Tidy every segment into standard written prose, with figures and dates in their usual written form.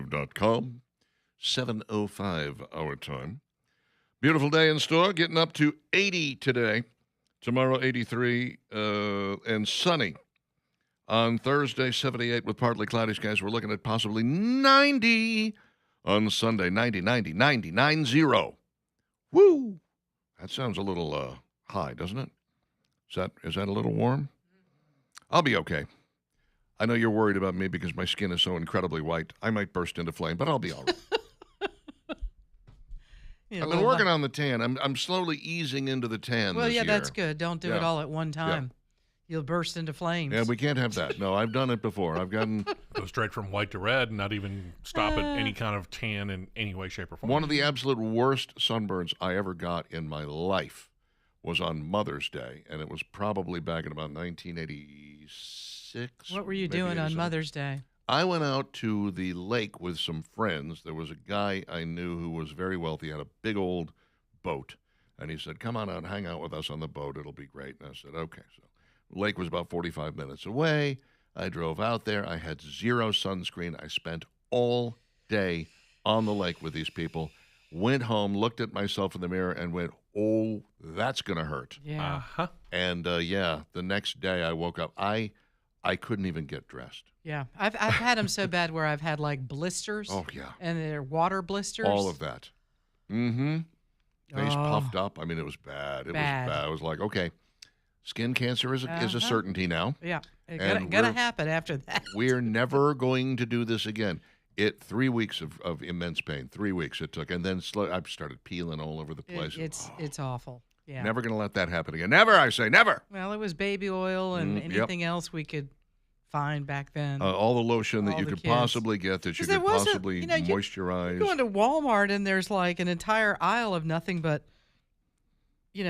KSLRadio.com. 7:05 our time. Beautiful day in store, getting up to 80 today. Tomorrow, 83 and sunny. On Thursday, 78 with partly cloudy skies. We're looking at possibly 90 on Sunday. 90. Woo! That sounds a little high, doesn't it? Is that a little warm? I'll be okay. I know you're worried about me because my skin is so incredibly white. I might burst into flame, but I'll be all right. I've been working on the tan. I'm slowly easing into the tan Well, this yeah, year. that's good. Don't do it all at one time. You'll burst into flames. Yeah, we can't have that. No, I've done it before. I've gotten... Go straight from white to red and not even stop at any kind of tan in any way, shape, or form. One of the absolute worst sunburns I ever got in my life was on Mother's Day, and it was probably back in about 1986. What were you doing on Mother's Day? I went out to the lake with some friends. There was a guy I knew who was very wealthy, had a big old boat, and he said, come on out and hang out with us on the boat. It'll be great. And I said, okay. So the lake was about 45 minutes away. I drove out there. I had zero sunscreen. I spent all day on the lake with these people, went home, looked at myself in the mirror, and went, oh, that's going to hurt. Yeah. And, the next day I woke up. I couldn't even get dressed. Yeah. I've had them so bad where I've had, like, blisters. Oh, yeah. And they're water blisters. All of that. Mm-hmm. Face puffed up. I mean, it was bad. It was bad. I was like, okay, skin cancer is a certainty now. Yeah. It's gonna happen after that. We're never going to do this again. 3 weeks of immense pain. 3 weeks it took. And then I started peeling all over the place. It's awful. Yeah. Never going to let that happen again. Never, I say, never. Well, it was baby oil and anything else we could find back then. All the lotion that you could possibly get that you could possibly moisturize. You go into Walmart and there's like an entire aisle of nothing but,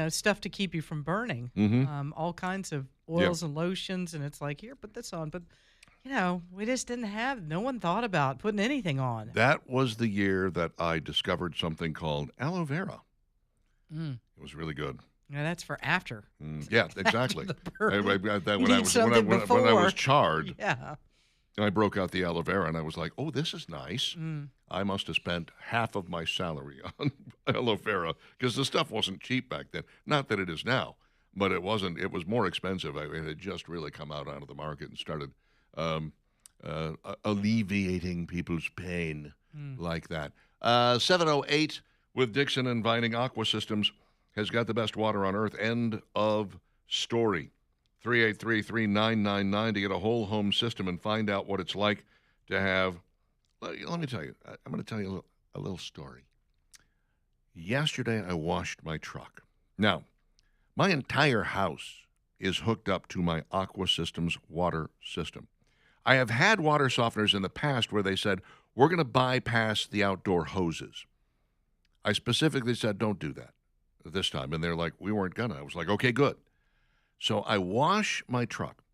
stuff to keep you from burning. Mm-hmm. All kinds of oils and lotions. And it's like, here, put this on. But, we just no one thought about putting anything on. That was the year that I discovered something called aloe vera. Mm. It was really good. Yeah, that's for after. Yeah, exactly. I got that when I was charred. Yeah. And I broke out the aloe vera, and I was like, "Oh, this is nice." I must have spent half of my salary on aloe vera because the stuff wasn't cheap back then. Not that it is now, but it wasn't. It was more expensive. It had just really come out onto the market and started alleviating people's pain like that. 7:08 with Dixon and Vining Aqua Systems has got the best water on earth. End of story. 383-3999 to get a whole home system and find out what it's like to have. Let me tell you. I'm going to tell you a little story. Yesterday, I washed my truck. Now, my entire house is hooked up to my Aqua Systems water system. I have had water softeners in the past where they said, we're going to bypass the outdoor hoses. I specifically said, don't do that this time. And they're like, we weren't going to. I was like, okay, good. So I wash my truck.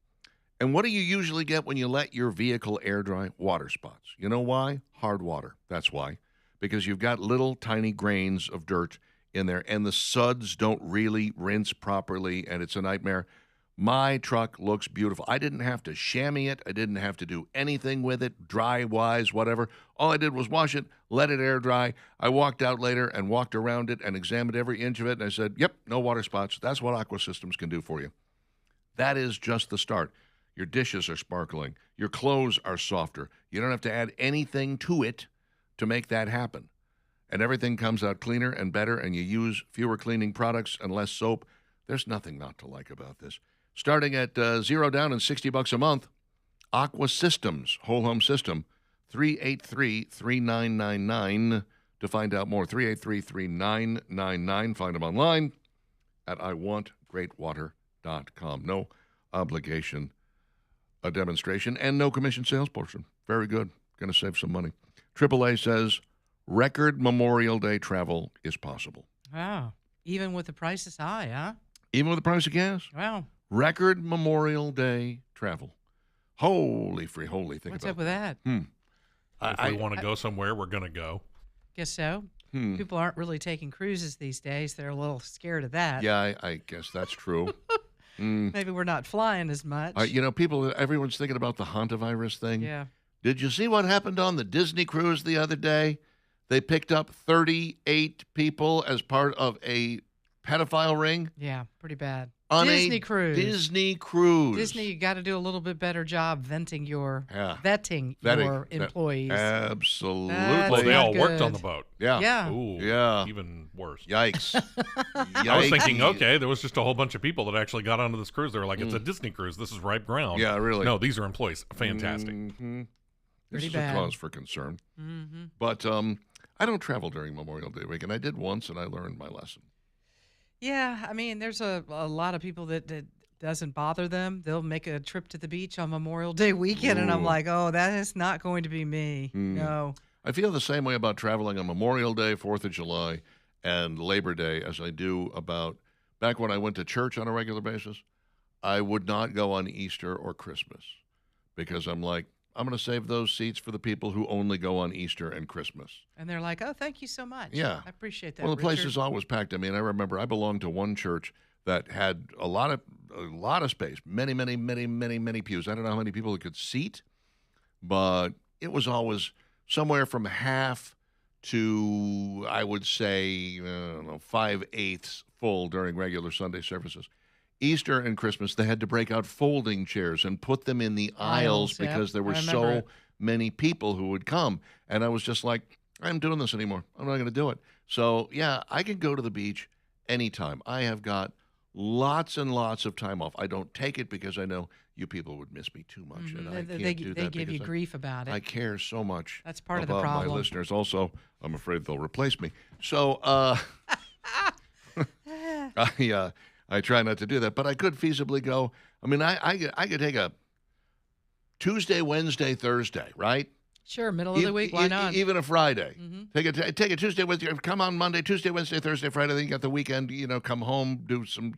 And what do you usually get when you let your vehicle air dry? Water spots. You know why? Hard water. That's why. Because you've got little tiny grains of dirt in there, and the suds don't really rinse properly, and it's a nightmare. My truck looks beautiful. I didn't have to chamois it. I didn't have to do anything with it, dry-wise, whatever. All I did was wash it, let it air dry. I walked out later and walked around it and examined every inch of it, and I said, yep, no water spots. That's what Aqua Systems can do for you. That is just the start. Your dishes are sparkling. Your clothes are softer. You don't have to add anything to it to make that happen. And everything comes out cleaner and better, and you use fewer cleaning products and less soap. There's nothing not to like about this. Starting at $0 down and $60 a month, Aqua Systems, whole home system, 383-3999 to find out more. 383-3999. Find them online at iwantgreatwater.com. No obligation, a demonstration, and no commission sales portion. Very good. Going to save some money. AAA says record Memorial Day travel is possible. Wow. Even with the prices high, huh? Even with the price of gas? Wow. Record Memorial Day travel. Holy. Think What's about up with that? If we want to go somewhere, we're going to go. Guess so. People aren't really taking cruises these days. They're a little scared of that. Yeah, I guess that's true. Maybe we're not flying as much. Everyone's thinking about the hantavirus thing. Yeah. Did you see what happened on the Disney cruise the other day? They picked up 38 people as part of a pedophile ring Yeah, pretty bad. on Disney a cruise. Disney cruise. Disney, you got to do a little bit better job vetting your Vetting employees. Absolutely. Well, they not all worked on good. the boat. Yeah. Yeah. Ooh, Yeah. even worse. Yikes. I was thinking, Yikes. okay, there was just a whole bunch of people that actually got onto this cruise. They were like, it's a Disney cruise. This is ripe ground. Yeah, really. No, these are employees. Fantastic. Mhm. This Pretty is bad. a cause for concern. Mm-hmm. But I don't travel during Memorial Day weekend. I did once, and I learned my lesson. Yeah, I mean, there's a lot of people that doesn't bother them. They'll make a trip to the beach on Memorial Day weekend, and I'm Ooh. like, oh, that is not going to be me. Mm. No. I feel the same way about traveling on Memorial Day, 4th of July, and Labor Day as I do about back when I went to church on a regular basis. I would not go on Easter or Christmas because I'm like, I'm going to save those seats for the people who only go on Easter and Christmas. And they're like, oh, thank you so much. Yeah. I appreciate that. Well, the place Richard. is always packed. I mean, I remember I belonged to one church that had a lot of space, many pews. I don't know how many people it could seat, but it was always somewhere from half to, I would say, 5/8 full during regular Sunday services. Easter and Christmas, they had to break out folding chairs and put them in the aisles Yep, because there were I remember so it. many people who would come. And I was just like, I'm doing this anymore. I'm not going to do it. So, yeah, I can go to the beach anytime. I have got lots and lots of time off. I don't take it because I know you people would miss me too much. And I They- can't they do they that give you because grief about it. I care so much That's part of the about my problem. listeners. Also, I'm afraid they'll replace me. So, I try not to do that, but I could feasibly go. I mean, I could take a Tuesday, Wednesday, Thursday, right? Sure, middle of the week, why not? Even a Friday. Mhm. Take a Tuesday, Wednesday. Come on Monday, Tuesday, Wednesday, Thursday, Friday. Then you got the weekend. Come home,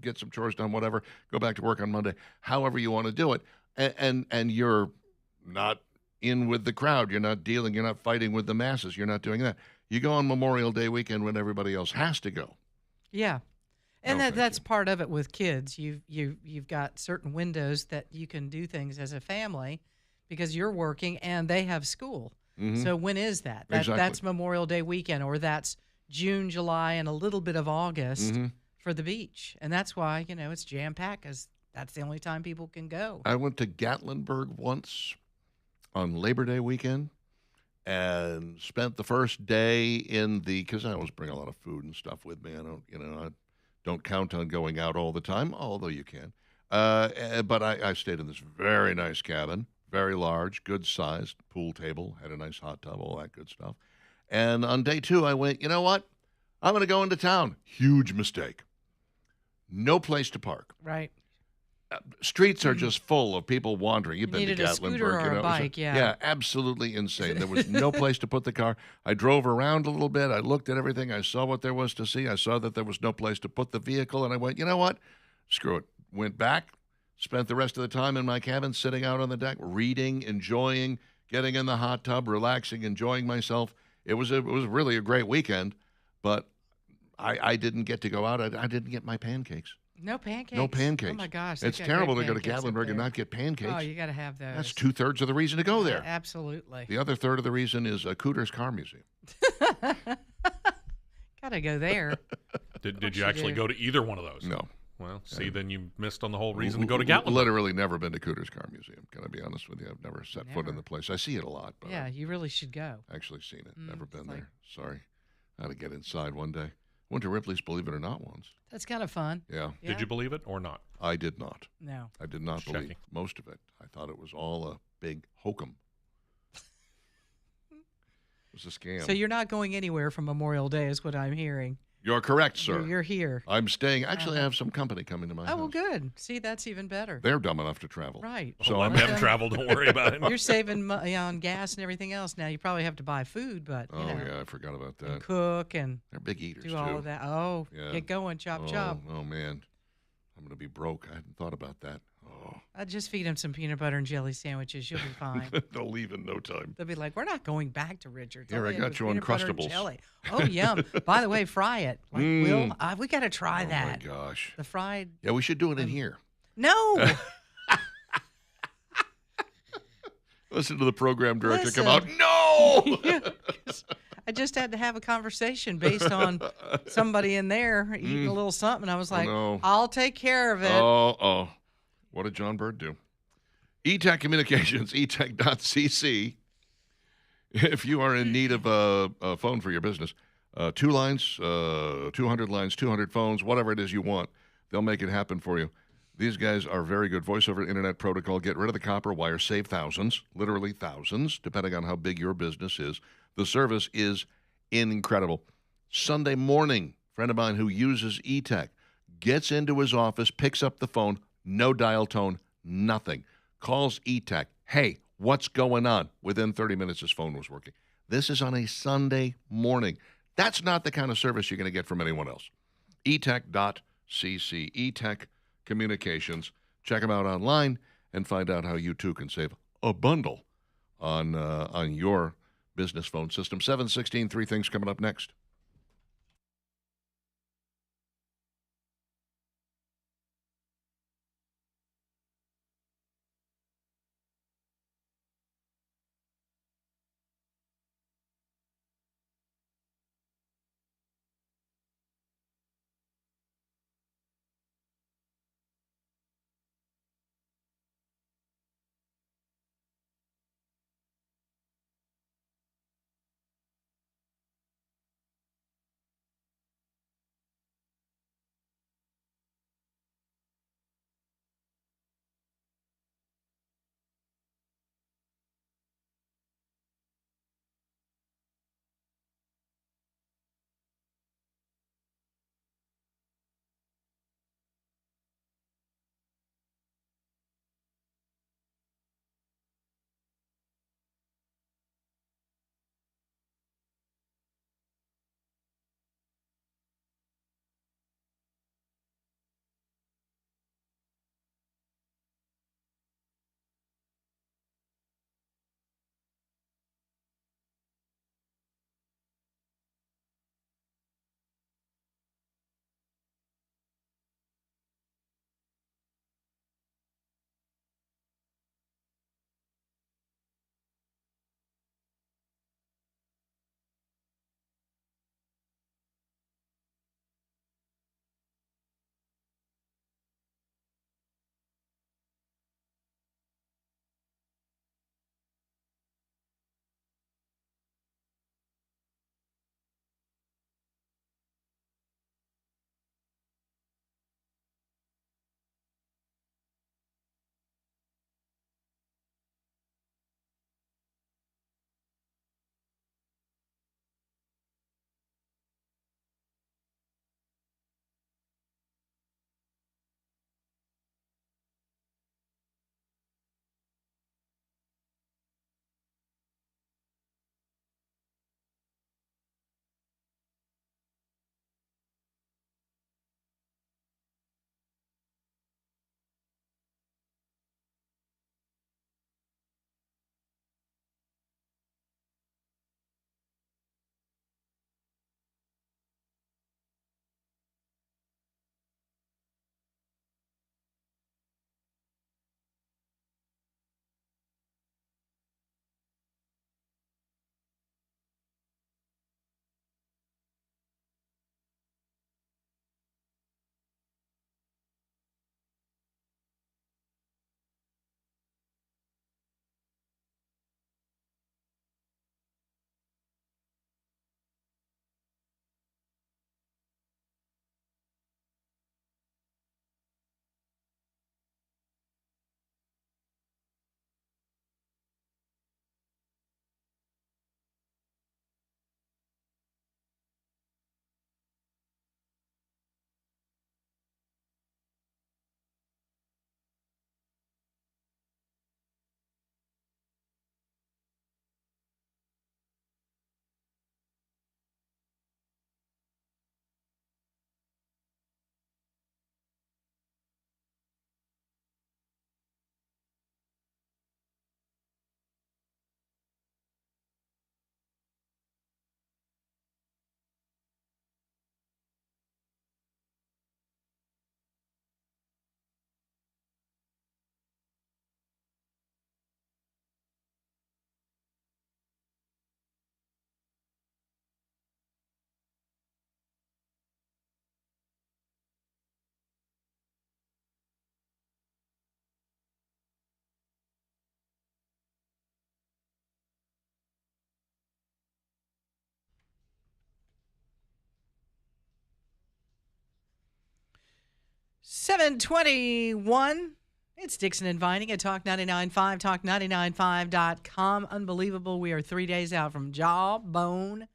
get some chores done, whatever. Go back to work on Monday. However you want to do it, and you're not in with the crowd. You're not dealing. You're not fighting with the masses. You're not doing that. You go on Memorial Day weekend when everybody else has to go. Yeah. And No, thank that's you. part of it with kids. You've got certain windows that you can do things as a family because you're working and they have school. Mhm. So when is that? Exactly. That's Memorial Day weekend, or that's June, July, and a little bit of August Mhm. for the beach. And that's why, it's jam-packed because that's the only time people can go. I went to Gatlinburg once on Labor Day weekend and spent the first day because I always bring a lot of food and stuff with me. I don't count on going out all the time, although you can. But I stayed in this very nice cabin, very large, good sized pool table, had a nice hot tub, all that good stuff. And on day 2, I went, you know what? I'm going to go into town. Huge mistake. No place to park. Right. Streets are just full of people wandering. You've You been to needed a Gatlinburg, scooter or a It was bike, yeah. Yeah, absolutely insane. There was no place to put the car. I drove around a little bit. I looked at everything. I saw what there was to see. I saw that there was no place to put the vehicle, and I went, you know what? Screw it. Went back, spent the rest of the time in my cabin, sitting out on the deck, reading, enjoying, getting in the hot tub, relaxing, enjoying myself. It was really a great weekend, but I didn't get to go out. I didn't get my pancakes. No pancakes. No pancakes. Oh my gosh, they've It's got terrible great to go to pancakes up Gatlinburg and there. not get pancakes. Oh, you got to have those. That's 2/3 of the reason to go there. Absolutely. The other third of the reason is Cooter's Car Museum. Got to go there. Did course you you actually do. go to either one of those? No. Well, see, then you missed on the whole reason to go to Gatlinburg. Literally never been to Cooter's Car Museum. Can I be honest with you? I've never set foot in Never. the place. I see it a lot, but Yeah, you really should go. I've actually seen it. Never it's been like- there. Sorry. I had to get inside one day. Went to Ripley's Believe It or Not once. That's kind of fun. Yeah. Yeah. Did you believe it or not? I did not. No. I did not Just believe checking. most of it. I thought it was all a big hokum. It was a scam. So you're not going anywhere from Memorial Day, is what I'm hearing. You're correct, sir. You're here. I'm staying. Actually, I have some company coming to my Oh, house. well, good. See, that's even better. They're dumb enough to travel. Right. So So let I'm them travel. Don't worry about it. You're saving money on gas and everything else. Now you probably have to buy food, but Oh, yeah, I forgot about and that. cook and They're big eaters, do too. all of that. Oh, Yeah. get going, chop, oh, chop. Oh, man. I'm going to be broke. I hadn't thought about that. Oh. I'd just feed them some peanut butter and jelly sandwiches. You'll be fine. They'll leave in no time. They'll be like, we're not going back to Richard's. Here, All I they had got was you peanut butter and Uncrustables. jelly. Oh, yum. By the way, fry it. Like, Will, we got to try Oh, that. my gosh. The fried. Yeah, we should do it in here. No. Listen to the program director come Listen. out. No! Yeah, 'cause I just had to have a conversation based on somebody in there eating a little something. I was like, no. I'll take care of it. Oh. What did John Bird do? eTech Communications, etech.cc. If you are in need of a phone for your business, 2 lines, 200 lines, 200 phones, whatever it is you want, they'll make it happen for you. These guys are very good. Voice over Internet protocol. Get rid of the copper wire. Save thousands, literally thousands, depending on how big your business is. The service is incredible. Sunday morning, a friend of mine who uses eTech gets into his office, picks up the phone, no dial tone, nothing. Calls eTech. Hey, what's going on? Within 30 minutes, his phone was working. This is on a Sunday morning. That's not the kind of service you're going to get from anyone else. etech.cc, eTech Communications. Check them out online and find out how you too can save a bundle on your business phone system. 7:16, 3 things coming up next. 7:21. It's Dixon and Vining at Talk 99.5, talk995.com. Unbelievable. We are 3 days out from Jawbone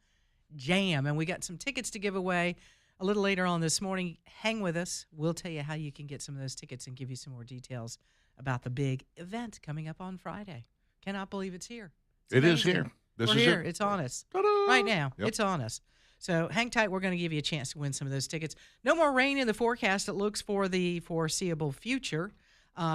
Jam, and we got some tickets to give away a little later on this morning. Hang with us. We'll tell you how you can get some of those tickets and give you some more details about the big event coming up on Friday. Cannot believe it's here. It is here. We're This is here. it. It's on us. Ta-da! Right now. Yep. It's on us. So hang tight. We're going to give you a chance to win some of those tickets. No more rain in the forecast. It looks for the foreseeable future.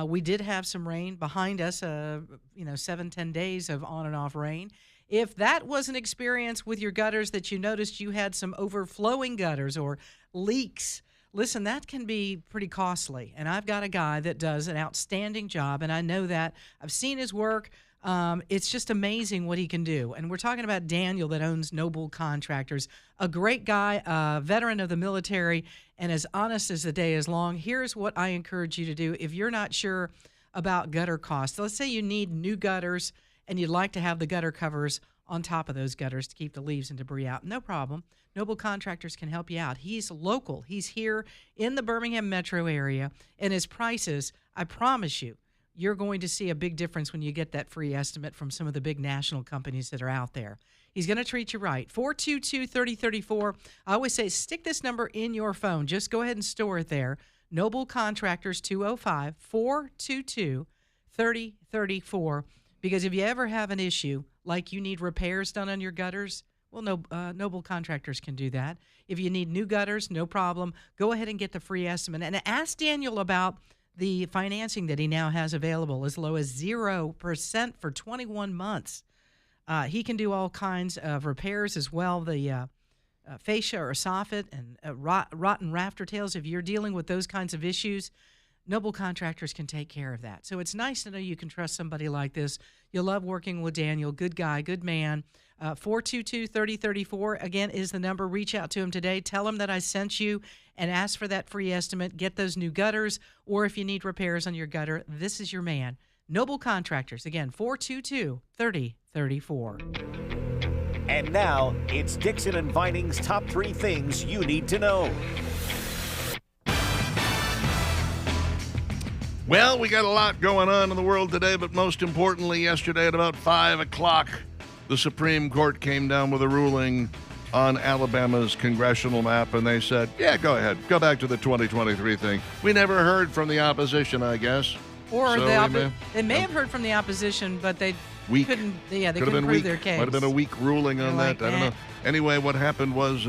We did have some rain behind us, 7-10 days of on and off rain. If that was an experience with your gutters that you noticed you had some overflowing gutters or leaks, listen, that can be pretty costly. And I've got a guy that does an outstanding job, and I know that. I've seen his work. It's just amazing what he can do. And we're talking about Daniel that owns Noble Contractors, a great guy, a veteran of the military, and as honest as the day is long. Here's what I encourage you to do. If you're not sure about gutter costs, let's say you need new gutters and you'd like to have the gutter covers on top of those gutters to keep the leaves and debris out. No problem. Noble Contractors can help you out. He's local. He's here in the Birmingham metro area, and his prices, I promise you, you're going to see a big difference when you get that free estimate from some of the big national companies that are out there. He's going to treat you right. 422-3034. I always say stick this number in your phone. Just go ahead and store it there. Noble Contractors, 205-422-3034. Because if you ever have an issue, like you need repairs done on your gutters, well, Noble Contractors can do that. If you need new gutters, no problem. Go ahead and get the free estimate. And ask Daniel about the financing that he now has available, as low as 0% for 21 months. He can do all kinds of repairs as well, the fascia or soffit and rotten rafter tails. If you're dealing with those kinds of issues, Noble Contractors can take care of that. So it's nice to know you can trust somebody like this. You'll love working with Daniel. Good guy, good man. 422-3034, again, is the number. Reach out to him today. Tell him that I sent you and ask for that free estimate. Get those new gutters, or if you need repairs on your gutter, this is your man. Noble Contractors, again, 422-3034. And now, it's Dixon and Vining's top 3 things you need to know. Well, we got a lot going on in the world today, but most importantly, yesterday at about 5 o'clock, the Supreme Court came down with a ruling on Alabama's congressional map, and they said, yeah, go ahead. Go back to the 2023 thing. We never heard from the opposition, I guess. Or So they may have heard from the opposition, but they Weak. couldn't. Yeah, they Could have couldn't been prove weak. their case. Might have been a weak ruling on They're that. like, I don't know. Anyway, what happened was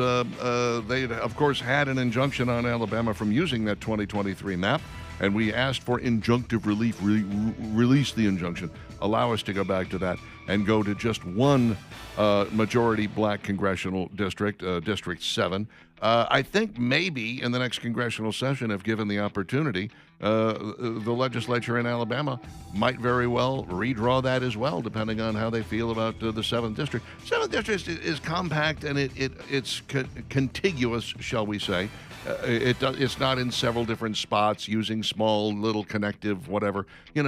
they, of course, had an injunction on Alabama from using that 2023 map, and we asked for injunctive relief, release the injunction, allow us to go back to that and go to just one majority black congressional district, District 7. I think maybe in the next congressional session, if given the opportunity, the legislature in Alabama might very well redraw that as well, depending on how they feel about the 7th District. 7th District is compact and it's contiguous, shall we say. It's not in several different spots using small little connective whatever,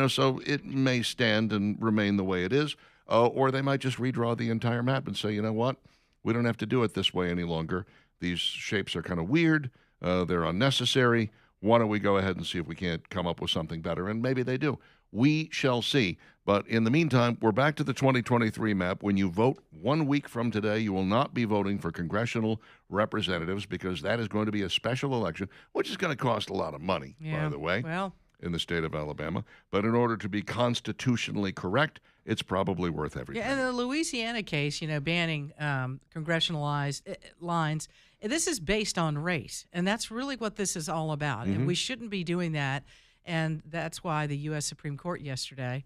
so it may stand and remain the way it is, or they might just redraw the entire map and say, you know what, we don't have to do it this way any longer. These shapes are kind of weird. They're unnecessary. Why don't we go ahead and see if we can't come up with something better? And maybe they do. We shall see. But in the meantime, we're back to the 2023 map. When you vote 1 week from today, you will not be voting for congressional representatives because that is going to be a special election, which is going to cost a lot of money, by the way, in the state of Alabama. But in order to be constitutionally correct, it's probably worth everything. Yeah, and the Louisiana case, banning congressional lines, this is based on race, and that's really what this is all about. Mm-hmm. And we shouldn't be doing that, and that's why the U.S. Supreme Court yesterday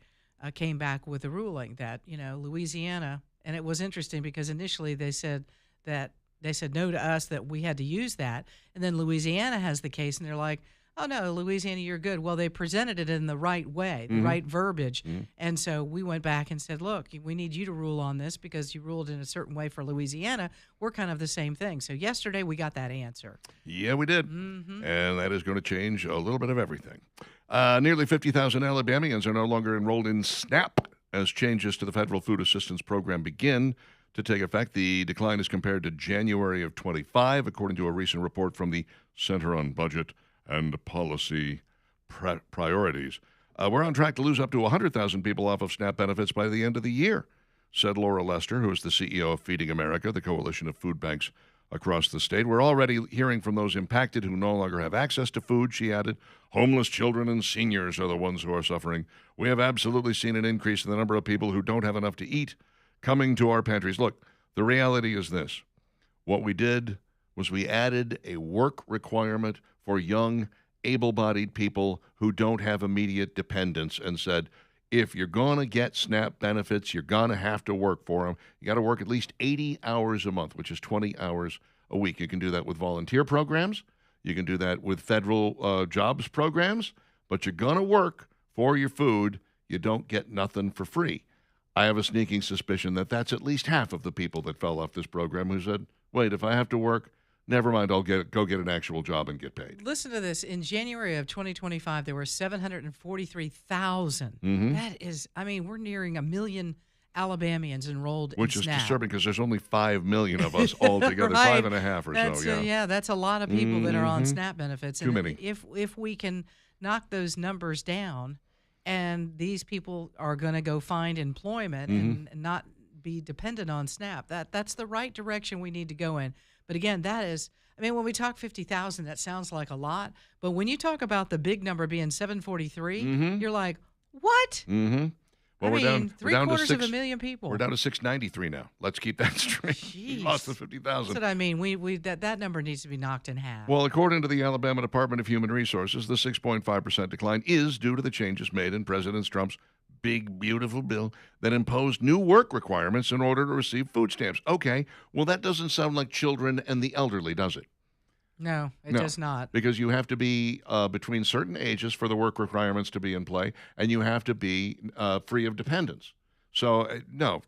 came back with a ruling that, Louisiana, and it was interesting because initially they said no to us that we had to use that, and then Louisiana has the case, and they're like, oh, no, Louisiana, you're good. Well, they presented it in the right way, the right verbiage. Mm-hmm. And so we went back and said, look, we need you to rule on this because you ruled in a certain way for Louisiana. We're kind of the same thing. So yesterday we got that answer. Yeah, we did. Mm-hmm. And that is going to change a little bit of everything. Nearly 50,000 Alabamians are no longer enrolled in SNAP as changes to the federal food assistance program begin to take effect. The decline is compared to January of 25, according to a recent report from the Center on Budget and policy priorities. We're on track to lose up to 100,000 people off of SNAP benefits by the end of the year, said Laura Lester, who is the CEO of Feeding America, the coalition of food banks across the state. We're already hearing from those impacted who no longer have access to food, she added. Homeless children and seniors are the ones who are suffering. We have absolutely seen an increase in the number of people who don't have enough to eat coming to our pantries. Look, the reality is this. What we did was we added a work requirement for young, able-bodied people who don't have immediate dependents and said, if you're going to get SNAP benefits, you're going to have to work for them. You got to work at least 80 hours a month, which is 20 hours a week. You can do that with volunteer programs. You can do that with federal jobs programs, but you're going to work for your food. You don't get nothing for free. I have a sneaking suspicion that that's at least half of the people that fell off this program who said, wait, if I have to work, never mind, I'll go get an actual job and get paid. Listen to this. In January of 2025, there were 743,000. Mm-hmm. That is, I mean, we're nearing 1 million Alabamians enrolled Which in is SNAP. disturbing because there's only 5 million of us all together, Right. 5.5 or That's, so, yeah. that's a lot of people that are on Mhm. SNAP benefits. Too And many. If we can knock those numbers down, and these people are going to go find employment Mm-hmm. and not be dependent on SNAP, that's the right direction we need to go in. But again, that is, I mean, when we talk 50,000, that sounds like a lot. But when you talk about the big number being 743, Mhm. you're like, what? Mm-hmm. Well, I we're mean, down to three-quarters of 6. 1 million people. We're down to 693 now. Let's keep that straight. We Jeez. lost the That's 50,000. what I mean. That number needs to be knocked in half. Well, according to the Alabama Department of Human Resources, the 6.5% decline is due to the changes made in President Trump's big, beautiful bill that imposed new work requirements in order to receive food stamps. Okay, well, that doesn't sound like children and the elderly, does it? No, it No. does not. Because you have to be between certain ages for the work requirements to be in play, and you have to be free of dependents. So, no,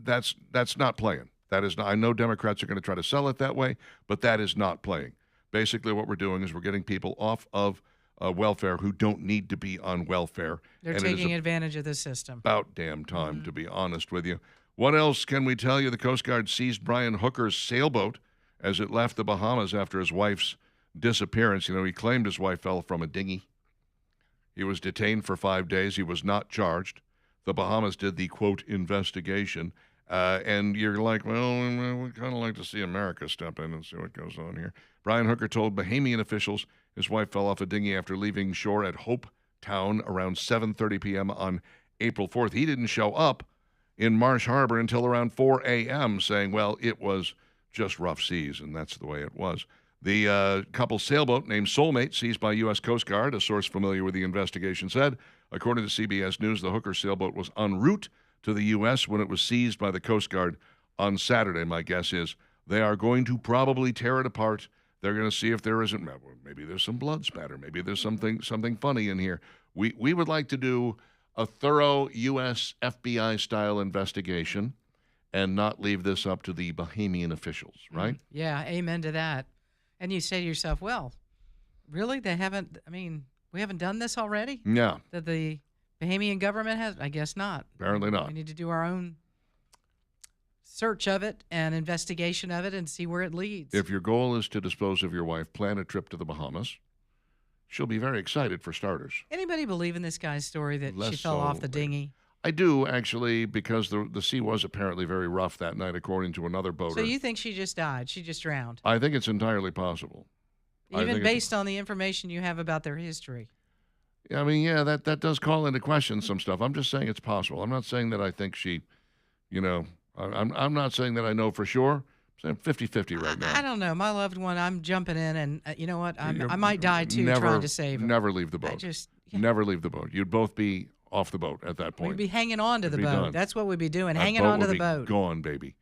that's not playing. That is not. I know Democrats are going to try to sell it that way, but that is not playing. Basically, what we're doing is we're getting people off of welfare who don't need to be on welfare. They're and it is taking advantage of the system. about damn time, to be honest with you. What else can we tell you? The Coast Guard seized Brian Hooker's sailboat as it left the Bahamas after his wife's disappearance. You know, he claimed his wife fell from a dinghy. He was detained for 5 days. He was not charged. The Bahamas did the, quote, investigation. And you're like, well, we kind of like to see America step in and see what goes on here. Brian Hooker told Bahamian officials his wife fell off a dinghy after leaving shore at Hope Town around 7:30 p.m. on April 4th. He didn't show up in Marsh Harbor until around 4 a.m., saying, well, it was just rough seas, and that's the way it was. The couple's sailboat, named Soulmate, seized by U.S. Coast Guard, a source familiar with the investigation said. According to CBS News, the Hooker sailboat was en route to the U.S. when it was seized by the Coast Guard on Saturday. My guess is they are going to probably tear it apart. They're going to see if there isn't, maybe there's some blood spatter. Maybe there's something funny in here. We would like to do a thorough U.S. FBI-style investigation and not leave this up to the Bahamian officials, right? Yeah, amen to that. And you say to yourself, well, really? We haven't done this already? Yeah, That the Bahamian government has? I guess not. apparently not. We need to do our own search of it and investigation of it and see where it leads. If your goal is to dispose of your wife, plan a trip to the Bahamas. She'll be very excited, for starters. Anybody believe in this guy's story that she Less fell off so, the dinghy? I do, actually, because the sea was apparently very rough that night, according to another boater. So you think she just died? She just drowned? I think it's entirely possible. I Even think it's- based on the information you have about their history. I mean, yeah, that does call into question some stuff. I'm just saying it's possible. I'm not saying that I think she, I'm not saying that I know for sure. I'm saying 50-50 right now. I don't know. My loved one, I'm jumping in, and you know what? You're- I might die too trying to save her. Never leave the I boat. just, Never leave the boat. You'd both be off the boat at that point. we'd be hanging on to the It'd be boat. done. That's what we'd be doing, That hanging boat on to would the be boat. Gone, baby.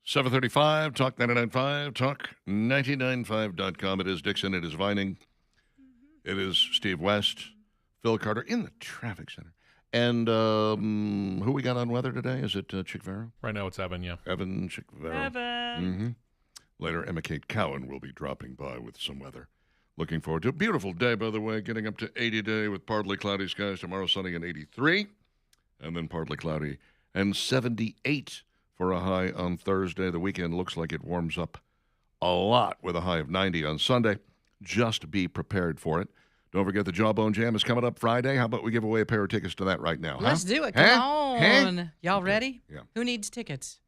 735, Talk 99.5, Talk995.com. It is Dixon. It is Vining. It is Steve West, Phil Carter in the traffic center. And who we got on weather today? Is it Chick Vero? Right now it's Evan, yeah. Evan Chick Vero. Evan. Later, Emma Kate Cowan will be dropping by with some weather. Looking forward to a beautiful day, by the way, getting up to 80 today with partly cloudy skies. Tomorrow, sunny and 83. And then partly cloudy and 78 for a high on Thursday. The weekend looks like it warms up a lot with a high of 90 on Sunday. Just be prepared for it. Don't forget the Jawbone Jam is coming up Friday. How about we give away a pair of tickets to that right now? Let's do it. Come on. Y'all ready? Yeah. Who needs tickets?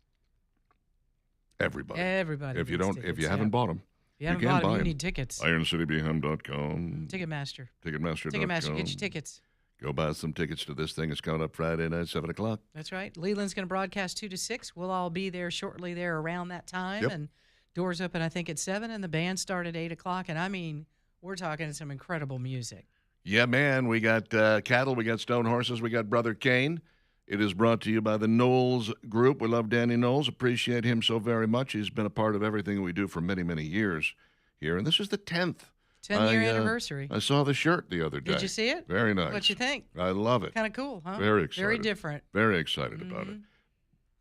Everybody. Everybody. If you needs don't, tickets, if you haven't bought them, If you haven't can bought buy them, you 'em. need tickets. IronCityBM.com. Ticketmaster. Ticketmaster.com. Ticketmaster. Get your tickets. Go buy some tickets to this thing. It's coming up Friday night, 7 o'clock. That's right. Leland's going to broadcast 2 to 6. We'll all be there shortly there around that time. Yep. And doors open, I think, at 7, and the band start at 8 o'clock. And, I mean, we're talking some incredible music. Yeah, man. We got cattle. We got stone horses. We got Brother Kane. It is brought to you by the Knowles Group. We love Danny Knowles. Appreciate him so very much. He's been a part of everything we do for many, many years here. And this is the 10th. 10-year anniversary. I saw the shirt the other day. Did you see it? Very nice. What you think? I love it. Kind of cool, huh? Very excited. Very different. Very excited about it.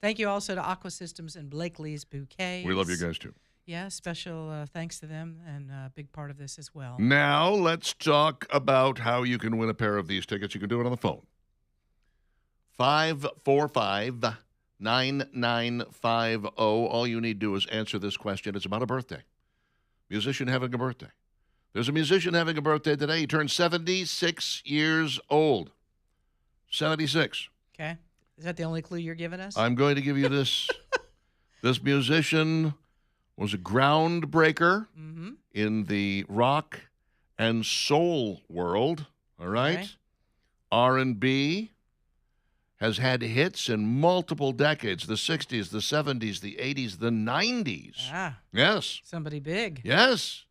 Thank you also to Aqua Systems and Blakely's Bouquets. We love you guys, too. Yeah, special thanks to them and a big part of this as well. Now, let's talk about how you can win a pair of these tickets. You can do it on the phone. 545-9950. All you need to do is answer this question. It's about a birthday. Musician having a birthday. There's a musician having a birthday today. He turned 76 years old. 76. Okay. Is that the only clue you're giving us? I'm going to give you this. This musician was a groundbreaker in the rock and soul world. All right? Okay. R&B has had hits in multiple decades, the 60s, the 70s, the 80s, the 90s. Ah, Yes. somebody big. Yes.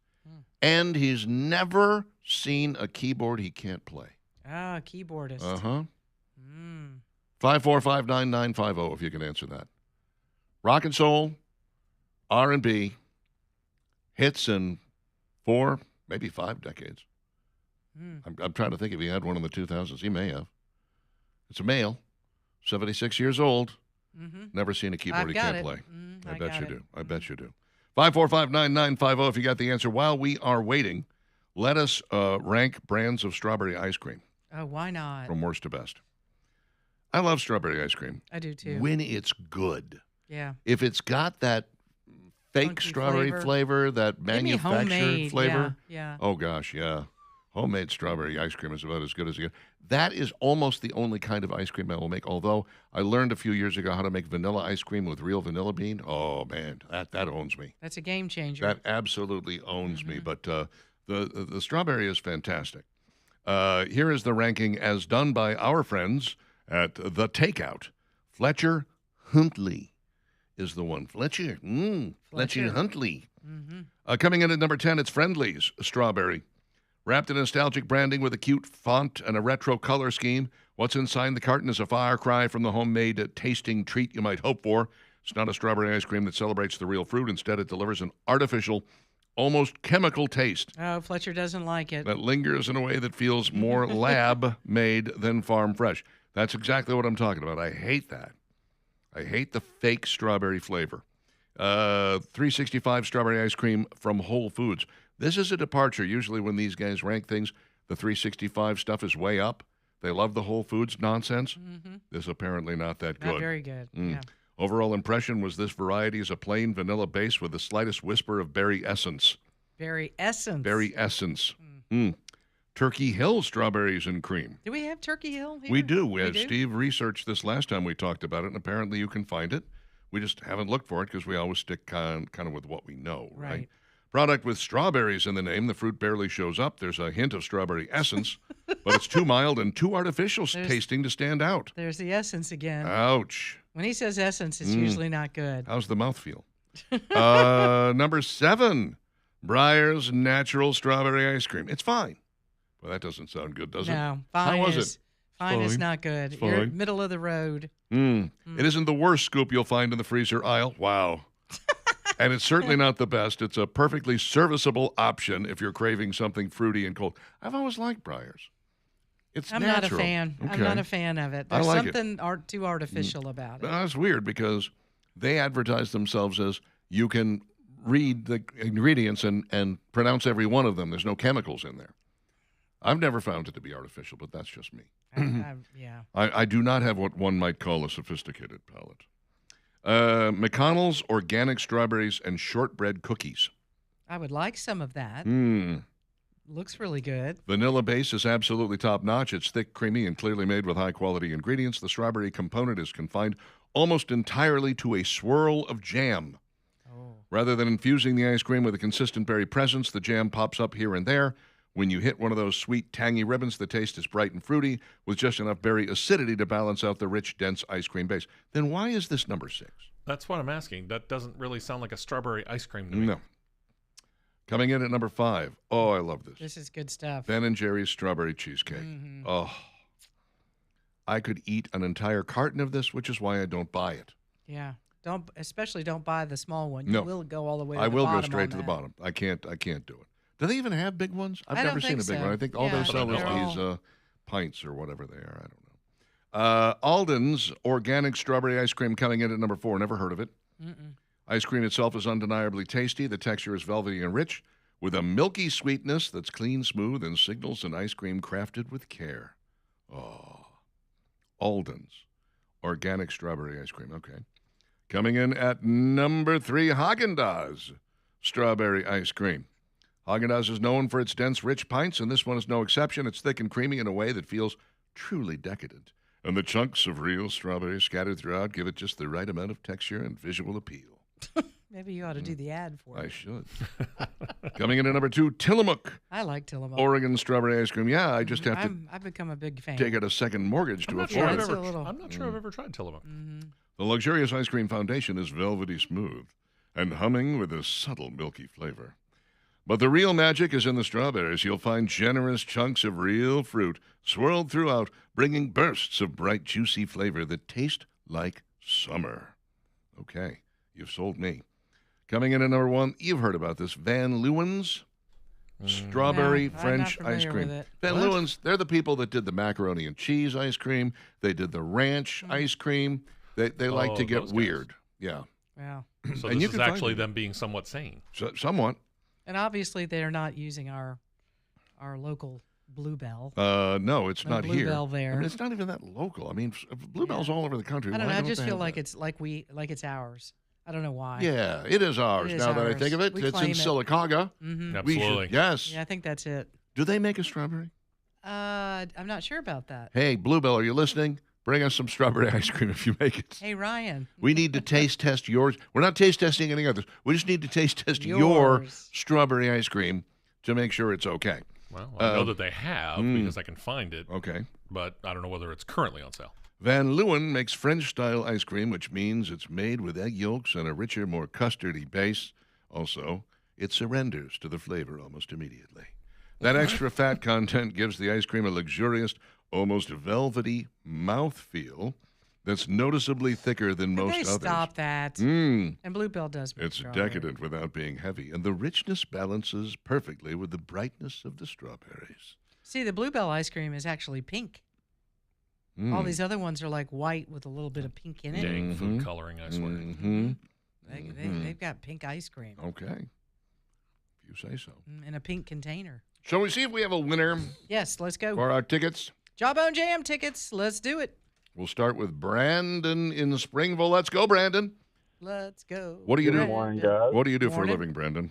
And he's never seen a keyboard he can't play. Ah, keyboardist. Uh-huh. Mm. 545-9950 if you can answer that. Rock and soul, R&B, hits in 4, maybe 5 decades. I'm trying to think if he had one in the 2000s. He may have. It's a male, 76 years old, never seen a keyboard he can't play. I bet you do. I bet you do. 545-9950 if you got the answer. While we are waiting, let us rank brands of strawberry ice cream Oh, why not? from worst to best. I love strawberry ice cream I do too. when it's good. Yeah. If it's got that fake Funky strawberry flavor, that Give me manufactured homemade. flavor. Yeah. Oh, gosh, yeah. Homemade strawberry ice cream is about as good as you get. That is almost the only kind of ice cream I will make, although I learned a few years ago how to make vanilla ice cream with real vanilla bean. Oh, man, that owns me. That's a game changer. That absolutely owns me. But the strawberry is fantastic. Here is the ranking as done by our friends at The Takeout. Fletcher Huntley is the one. Fletcher Huntley. Coming in at number 10, it's Friendly's Strawberry. Wrapped in nostalgic branding with a cute font and a retro color scheme, what's inside the carton is a far cry from the homemade tasting treat you might hope for. It's not a strawberry ice cream that celebrates the real fruit. Instead, it delivers an artificial, almost chemical taste Oh, Fletcher doesn't like it. that lingers in a way that feels more lab-made than farm-fresh. That's exactly what I'm talking about. I hate that. I hate the fake strawberry flavor. 365 strawberry ice cream from Whole Foods. This is a departure. Usually when these guys rank things, the 365 stuff is way up. They love the Whole Foods nonsense. This is apparently not that good. Not very good. Yeah. Overall impression was this variety is a plain vanilla base with the slightest whisper of berry essence. Berry essence. Berry essence. Turkey Hill strawberries and cream. Do we have Turkey Hill here? We do. We do? Steve researched this last time we talked about it, and apparently you can find it. We just haven't looked for it because we always stick kind of with what we know, right? Product with strawberries in the name. The fruit barely shows up. There's a hint of strawberry essence, but it's too mild and too artificial tasting to stand out. There's the essence again. Ouch. When he says essence, it's usually not good. How's the mouth feel? Number 7, Breyer's Natural Strawberry Ice Cream. It's fine. Well, that doesn't sound good, does it? No, fine How was is, it? Fine is Fine. not good. It's You're fine. middle of the road. It isn't the worst scoop you'll find in the freezer aisle. Wow. And it's certainly not the best. It's a perfectly serviceable option if you're craving something fruity and cold. I've always liked Breyers. It's I'm natural. not a fan. I'm Okay. not a fan of it. I There's like it. something too artificial about it. That's weird because they advertise themselves as you can read the ingredients and pronounce every one of them. There's no chemicals in there. I've never found it to be artificial, but that's just me. Yeah. I do not have what one might call a sophisticated palate. McConnell's organic strawberries and shortbread cookies. I would like some of that. Looks really good. Vanilla base is absolutely top notch. It's thick, creamy, and clearly made with high quality ingredients. The strawberry component is confined almost entirely to a swirl of jam. Rather than infusing the ice cream with a consistent berry presence, the jam pops up here and there. When you hit one of those sweet, tangy ribbons, the taste is bright and fruity with just enough berry acidity to balance out the rich, dense ice cream base. Then why is this number 6? That's what I'm asking. That doesn't really sound like a strawberry ice cream to me. No. Coming in at number 5. Oh, I love this. This is good stuff. Ben and Jerry's strawberry cheesecake. Oh, I could eat an entire carton of this, which is why I don't buy it. Yeah. Especially don't buy the small one. No. You will go all the way to I the will bottom go straight on to the that. bottom. I can't do it. Do they even have big ones? I've I never don't seen a think big so. one. I think all Yeah, they I sell think is they're these pints or whatever they are. I don't know. Alden's organic strawberry ice cream coming in at number 4. Never heard of it. Ice cream itself is undeniably tasty. The texture is velvety and rich with a milky sweetness that's clean, smooth, and signals an ice cream crafted with care. Oh, Alden's organic strawberry ice cream. Okay. Coming in at number 3, Haagen-Dazs strawberry ice cream. Haagen-Dazs is known for its dense, rich pints, and this one is no exception. It's thick and creamy in a way that feels truly decadent. And the chunks of real strawberries scattered throughout give it just the right amount of texture and visual appeal. Maybe you ought to do the ad for I it. should. Coming in at number 2, Tillamook I like Tillamook. Oregon strawberry ice cream. Yeah, I just have to I've become a big fan. take out a second mortgage I'm to not sure afford I've it's it. a little- I'm not sure I've ever tried Tillamook. The luxurious ice cream foundation is velvety smooth and humming with a subtle milky flavor. But the real magic is in the strawberries. You'll find generous chunks of real fruit swirled throughout, bringing bursts of bright, juicy flavor that taste like summer. Okay, you've sold me. Coming in at number 1, you've heard about this, Van Leeuwen's strawberry No, I'm not French familiar ice cream. with it. Van Leeuwen's, they're the people that did the macaroni and cheese ice cream. They did the ranch ice cream. They like to Oh, get those guys. weird. Yeah. Wow. So And this you is can find actually them. them being somewhat sane. Somewhat. And obviously they're not using our local Bluebell. No, it's No not here. Bluebell there. I mean, it's not even that local. I mean, Bluebell's all over the country. I don't Why know. I don't just they feel have like that? it's like it's ours. I don't know why. Yeah, it is ours. It is Now that I ours. think of it, We it's claim in it. Sylacauga. Mm-hmm. We should- Absolutely. yes. Yeah, I think that's it. Do they make a strawberry? I'm not sure about that. Hey, Bluebell, are you listening? Bring us some strawberry ice cream if you make it. Hey, Ryan. We need to taste test yours. We're not taste testing any others. We just need to taste test your Yours. strawberry ice cream to make sure it's okay. Well, I know that they have because I can find it, Okay. but I don't know whether it's currently on sale. Van Leeuwen makes French-style ice cream, which means it's made with egg yolks and a richer, more custardy base. Also, it surrenders to the flavor almost immediately. That extra fat content gives the ice cream a luxurious, almost velvety mouthfeel that's noticeably thicker than Could most they others. stop that? Mm, And Bluebell does make it's strawberry. decadent without being heavy, and the richness balances perfectly with the brightness of the strawberries. See, the Bluebell ice cream is actually pink. All Mm. these other ones are like white with a little bit of pink in it. Dang food coloring, I swear. Mm-hmm. They've got pink ice cream Okay. If you say so. in a pink container. Shall we see if we have a winner Yes, let's go. for our tickets? Jawbone Jam tickets. Let's do it. We'll start with Brandon in Springville. Let's go, Brandon. Let's go. What do you do? Good morning, guys. What do you do for a Morning. living, Brandon?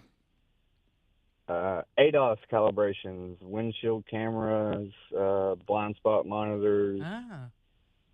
ADOS calibrations, windshield cameras, blind spot monitors, Ah,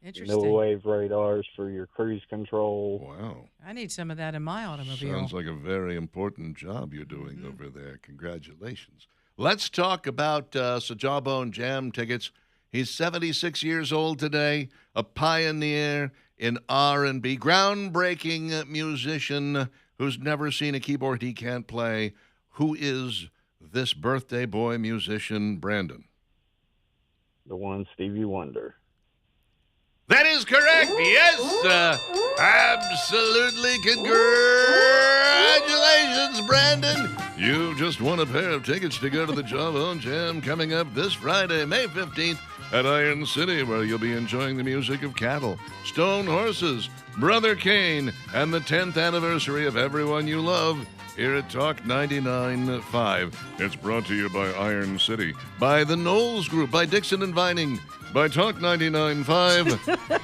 interesting. milliwave radars for your cruise control. Wow. I need some of that in my automobile. Sounds like a very important job you're doing over there. Congratulations. Let's talk about Jawbone Jam tickets. He's 76 years old today, a pioneer in R&B, groundbreaking musician who's never seen a keyboard he can't play. Who is this birthday boy musician, Brandon? The one Stevie Wonder. That is correct. Yes. Absolutely. Congratulations, Brandon. You just won a pair of tickets to go to the Jawbone Jam coming up this Friday, May 15th at Iron City, where you'll be enjoying the music of Cattle, Stone Horses, Brother Kane, and the 10th anniversary of Everyone You Love here at Talk 99.5. It's brought to you by Iron City, by the Knowles Group, by Dixon and Vining, by Talk 99.5.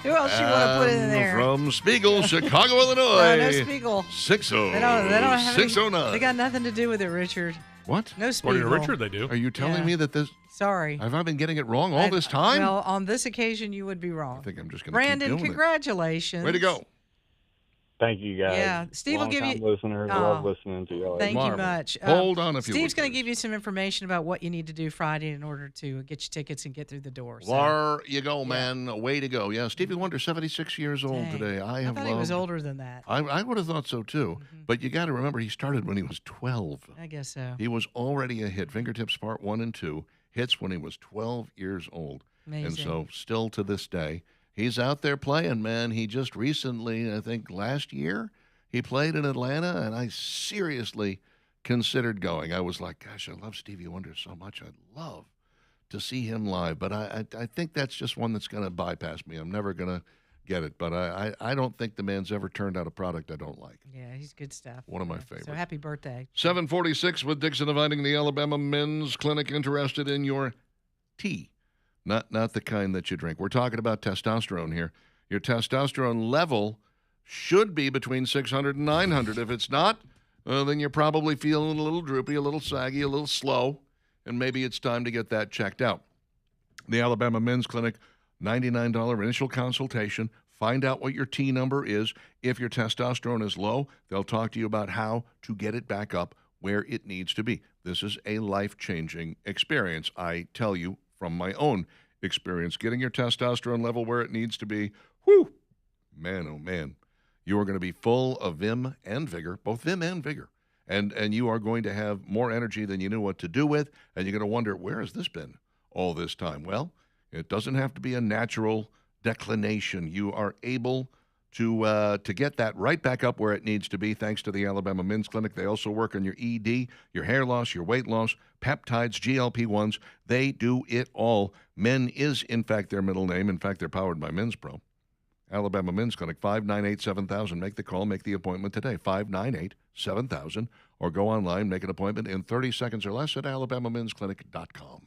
Who else you want to put in there? From Spiegel, Chicago, Illinois. No Spiegel. 60 They don't have 609. They got nothing to do with it, Richard. What? No According Spiegel. to Richard, they do. Are you telling Yeah. me that this... Sorry. Have I been getting it wrong all this time? Well, on this occasion, you would be wrong. I think I'm just going to keep Brandon, doing congratulations. it. Way to go. Thank you, guys. Yeah, Steve will give Long-time you- listeners. I Oh. love listening to y'all. Thank you Marvel. much. Hold on if you Steve's would, going to please. give you some information about what you need to do Friday in order to get your tickets and get through the door. So. There you go, man. Way to go. Yeah, Stevie Wonder, 76 years old Dang. today. I have thought loved... he was older than that. I would have thought so, too. But you got to remember, he started when he was 12. I guess so. He was already a hit. Fingertips Part 1 and 2 hits when he was 12 years old. Amazing. And so still to this day, he's out there playing, man. He just recently, I think last year, he played in Atlanta, and I seriously considered going. I was like, gosh, I love Stevie Wonder so much. I'd love to see him live. But I think that's just one that's going to bypass me. I'm never going to get it. But I don't think the man's ever turned out a product I don't like. Yeah, he's good stuff. One of my Yeah. favorites. So happy birthday. 746 with Dixon inviting the Alabama Men's Clinic, interested in your tea. Not the kind that you drink. We're talking about testosterone here. Your testosterone level should be between 600 and 900. If it's not, then you're probably feeling a little droopy, a little saggy, a little slow, and maybe it's time to get that checked out. The Alabama Men's Clinic, $99 initial consultation. Find out what your T number is. If your testosterone is low, they'll talk to you about how to get it back up where it needs to be. This is a life-changing experience. I tell you from my own experience, getting your testosterone level where it needs to be, whew, man, oh man, you are going to be full of vim and vigor, both vim and vigor. And you are going to have more energy than you knew what to do with, and you're going to wonder, where has this been all this time? Well, it doesn't have to be a natural declination. You are able to get that right back up where it needs to be thanks to the Alabama Men's Clinic. They also work on your ED, your hair loss, your weight loss, peptides, GLP-1s. They do it all. Men is, in fact, their middle name. In fact, they're powered by Men's Pro. Alabama Men's Clinic, 598-7000. Make the call, make the appointment today, 598-7000, or go online, make an appointment in 30 seconds or less at alabamamensclinic.com.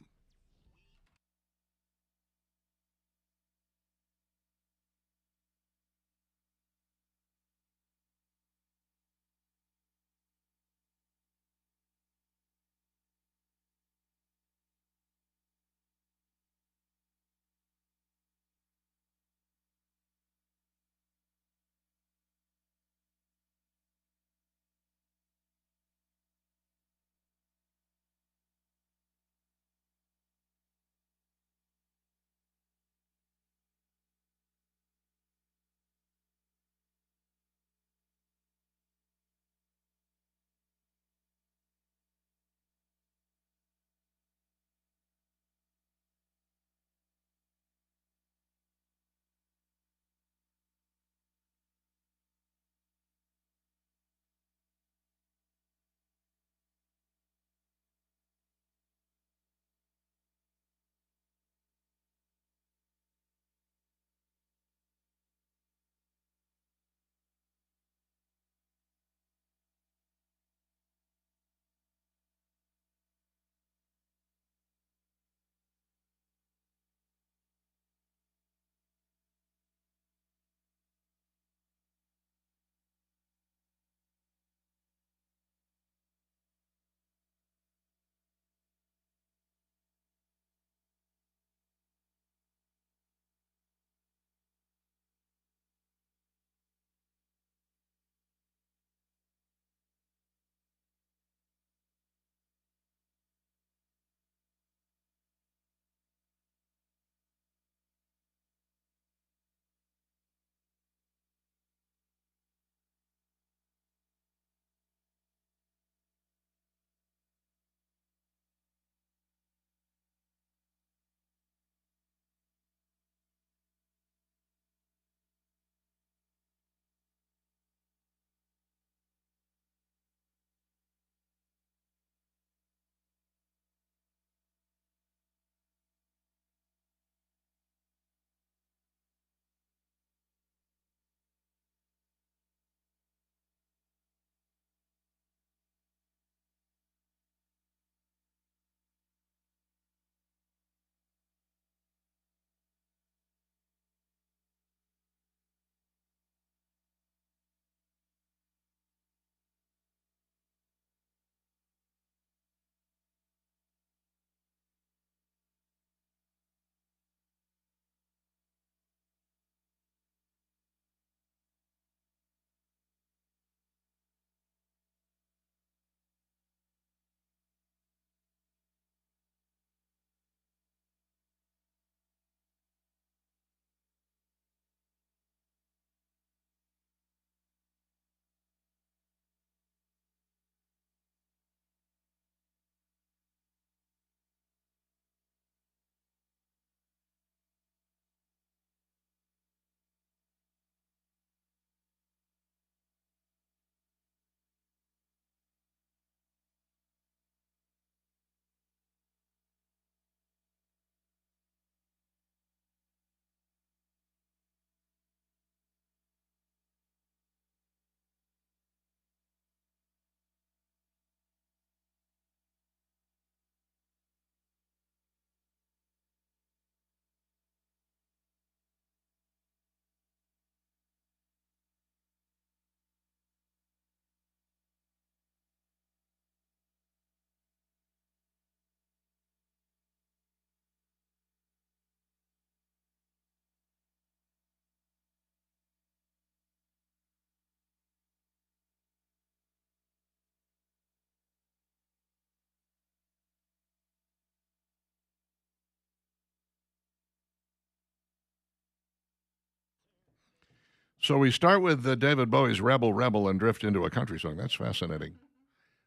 So we start with David Bowie's Rebel, Rebel, and drift into a country song. That's fascinating.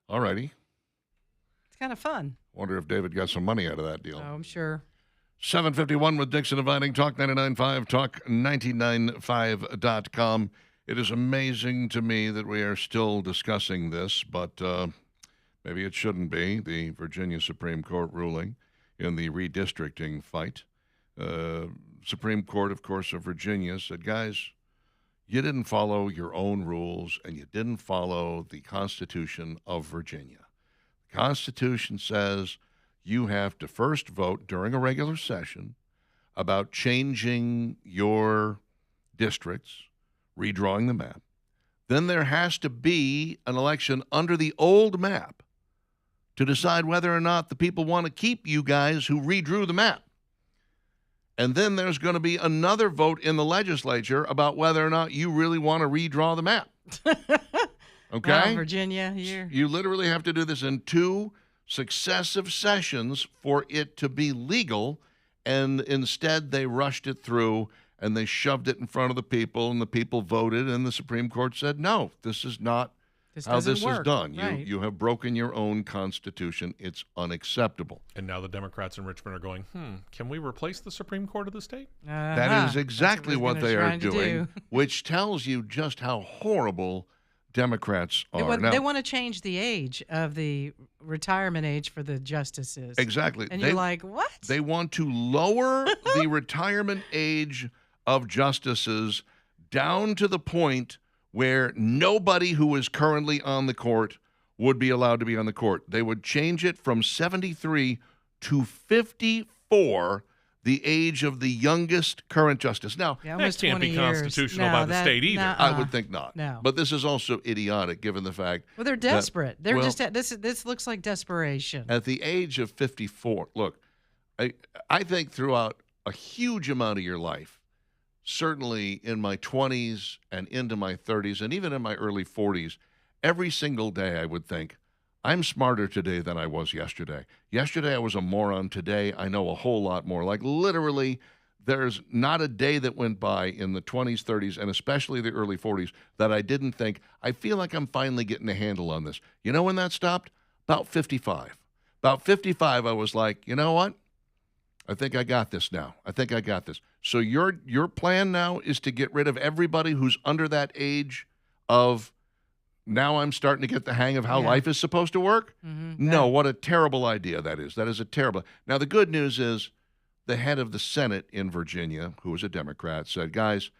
All righty. It's kind of fun. Wonder if David got some money out of that deal. Oh, I'm sure. 7:51 with Dixon and Vining, Talk 99.5, talk995.com. It is amazing to me that we are still discussing this, but maybe it shouldn't be. The Virginia Supreme Court ruling in the redistricting fight. Supreme Court, of course, of Virginia said, guys, you didn't follow your own rules and you didn't follow the Constitution of Virginia. The Constitution says you have to first vote during a regular session about changing your districts, redrawing the map. Then there has to be an election under the old map to decide whether or not the people want to keep you guys who redrew the map. And then there's going to be another vote in the legislature about whether or not you really want to redraw the map. Okay? Virginia, here. You literally have to do this in 2 successive sessions for it to be legal, and instead they rushed it through and they shoved it in front of the people, and the people voted, and the Supreme Court said, no, this is not how this is done. Right. You have broken your own Constitution. It's unacceptable. And now the Democrats in Richmond are going, can we replace the Supreme Court of the state? That is exactly what they are doing, do. which tells you just how horrible Democrats are. They want to change the age of the retirement age for the justices. Exactly. And you're like, what? They want to lower the retirement age of justices down to the point where nobody who is currently on the court would be allowed to be on the court. They would change it from 73 to 54, the age of the youngest current justice. Now, Yeah, That almost can't 20 be years. constitutional No, by the that- state either. nuh-uh. I would think not. No. But this is also idiotic given the fact Well, they're desperate. They're well- just this looks like desperation. at the age of 54, look, I think throughout a huge amount of your life, certainly in my 20s and into my 30s and even in my early 40s, every single day I would think, I'm smarter today than I was yesterday. Yesterday I was a moron. Today I know a whole lot more. Like literally, there's not a day that went by in the 20s, 30s, and especially the early 40s that I didn't think, I feel like I'm finally getting a handle on this. You know when that stopped? About 55. About 55, I was like, you know what? I think I got this now. I think I got this. So your plan now is to get rid of everybody who's under that age of now I'm starting to get the hang of how Yeah. life is supposed to work? Mm-hmm. No, what a terrible idea that is. That is a terrible. Now, the good news is the head of the Senate in Virginia, who is a Democrat, said, guys,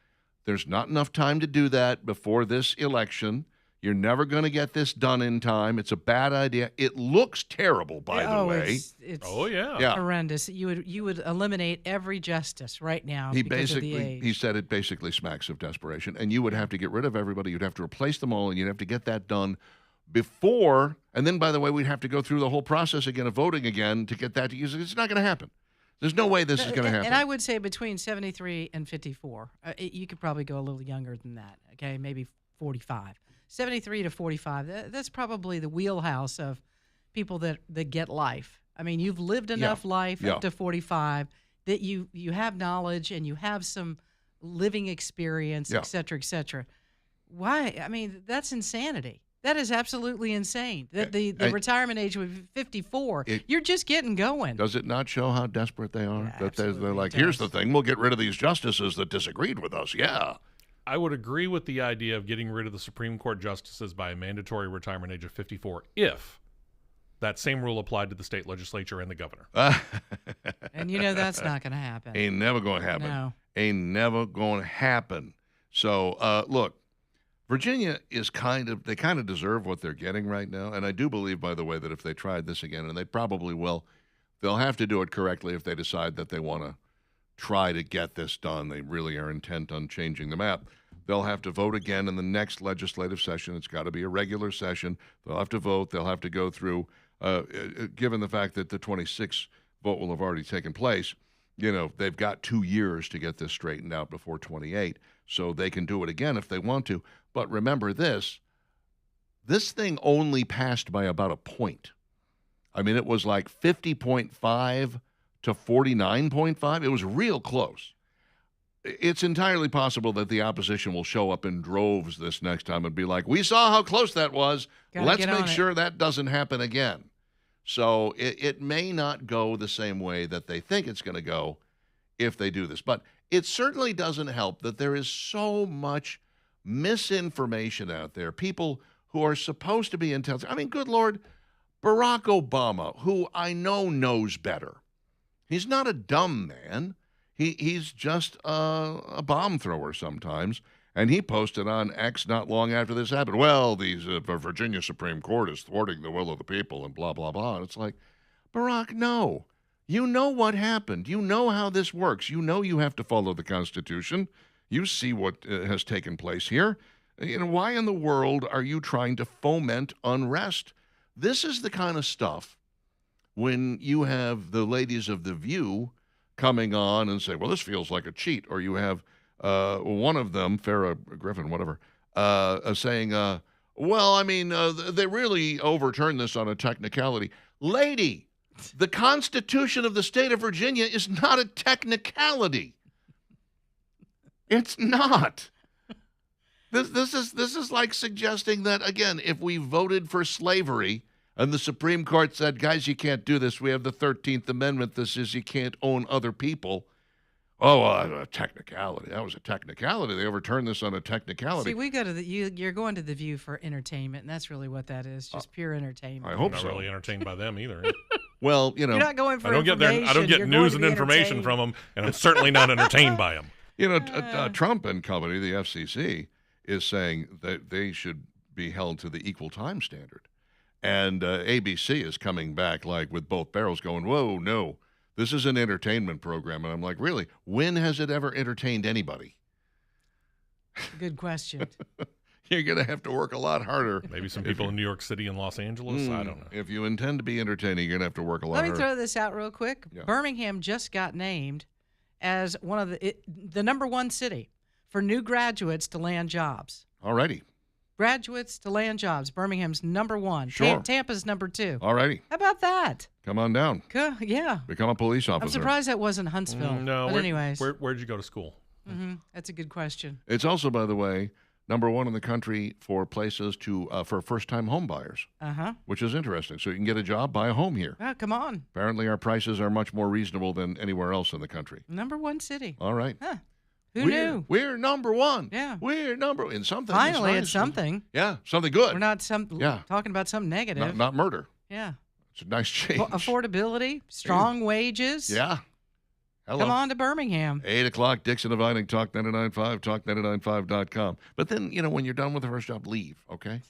there's not enough time to do that before this election. You're never going to get this done in time. It's a bad idea. It looks terrible, by the way. It's Oh, yeah. Yeah. horrendous. You would eliminate every justice right now He because of the basically age. he said it basically smacks of desperation, and you would have to get rid of everybody. You'd have to replace them all, and you'd have to get that done before. And then, by the way, we'd have to go through the whole process again of voting again to get that to use. It's not going to happen. There's no way this is going to happen. And I would say between 73 and 54. You could probably go a little younger than that. Okay, maybe 45. 73 to 45. That's probably the wheelhouse of people that get life. I mean, you've lived enough life Yeah. up to 45 that you have knowledge and you have some living experience, Yeah. et cetera, et cetera. Why? I mean, that's insanity. That is absolutely insane. The I- retirement age would be 54. It- You're just getting going. Does it not show how desperate they are? Yeah, That they're absolutely like, it here's does. the thing, we'll get rid of these justices that disagreed with us. Yeah. I would agree with the idea of getting rid of the Supreme Court justices by a mandatory retirement age of 54 if that same rule applied to the state legislature and the governor. And you know that's not going to happen. Ain't never going to happen. No. Ain't never going to happen. So, look, Virginia is they kind of deserve what they're getting right now. And I do believe, by the way, that if they tried this again, and they probably will, they'll have to do it correctly if they decide that they want to try to get this done. They really are intent on changing the map. They'll have to vote again in the next legislative session. It's got to be a regular session. They'll have to vote. They'll have to go through, given the fact that the 26th vote will have already taken place, they've got 2 years to get this straightened out before 28. So they can do it again if they want to. But remember this thing only passed by about a point. I mean, it was like 50.5 to 49.5. It was real close. it's entirely possible that the opposition will show up in droves this next time and be like, we saw how close that was. Gotta Let's get on make it." sure that doesn't happen again. So it may not go the same way that they think it's going to go if they do this. But it certainly doesn't help that there is so much misinformation out there. People who are supposed to be intelligent. I mean, good Lord, Barack Obama, who I know knows better. He's not a dumb man. He's just a bomb thrower sometimes. And he posted on X not long after this happened, well, the Virginia Supreme Court is thwarting the will of the people and blah, blah, blah. And it's like, Barack, no. You know what happened. You know how this works. You know you have to follow the Constitution. You see what has taken place here. You know, why in the world are you trying to foment unrest? This is the kind of stuff when you have the ladies of The View coming on and say, well, this feels like a cheat. Or you have one of them, Farrah Griffin, whatever, saying, well, I mean, they really overturned this on a technicality. Lady, the Constitution of the state of Virginia is not a technicality. It's not. This is like suggesting that, again, if we voted for slavery and the Supreme Court said, guys, you can't do this. We have the 13th Amendment. This is you can't own other people. Oh, a technicality. That was a technicality. They overturned this on a technicality. See, we go to you're going to The View for entertainment, and that's really what that is, just pure entertainment. I hope I'm not so. really entertained by them either. Well, you know, You're not going for I don't information. get You're news going and to be information entertained. from them, and I'm certainly not entertained by them. you know, Trump and company, the FCC, is saying that they should be held to the equal time standard. And ABC is coming back like with both barrels going, whoa, no, this is an entertainment program. And I'm like, really? When has it ever entertained anybody? Good question. You're going to have to work a lot harder. Maybe some people in New York City and Los Angeles. I don't know. If you intend to be entertaining, you're going to have to work a lot Let me harder. throw this out real quick. Yeah. Birmingham just got named as one of the number one city for new graduates to land jobs. Alrighty. Graduates to land jobs. Birmingham's number one. Sure. Tampa's number two. Alrighty. How about that? Come on down. Yeah. Become a police officer. I'm surprised that wasn't Huntsville. No. But anyways, Where'd you go to school? that's a good question. It's also, by the way, number one in the country for places to for first-time home buyers, which is interesting. So you can get a job, buy a home here. Oh, come on. Apparently, our prices are much more reasonable than anywhere else in the country. Number one city. All right. Huh. Who knew? We're number one. Yeah. We're number in something. Finally, nice. it's something. Yeah, something good. We're not Yeah. talking about something negative. Not murder. Yeah. It's a nice change. Affordability, strong wages. Yeah. Hello. Come on to Birmingham. 8 o'clock, Dixon and Vining, Talk 99.5, talk995.com. But then, you know, when you're done with the first job, leave, okay?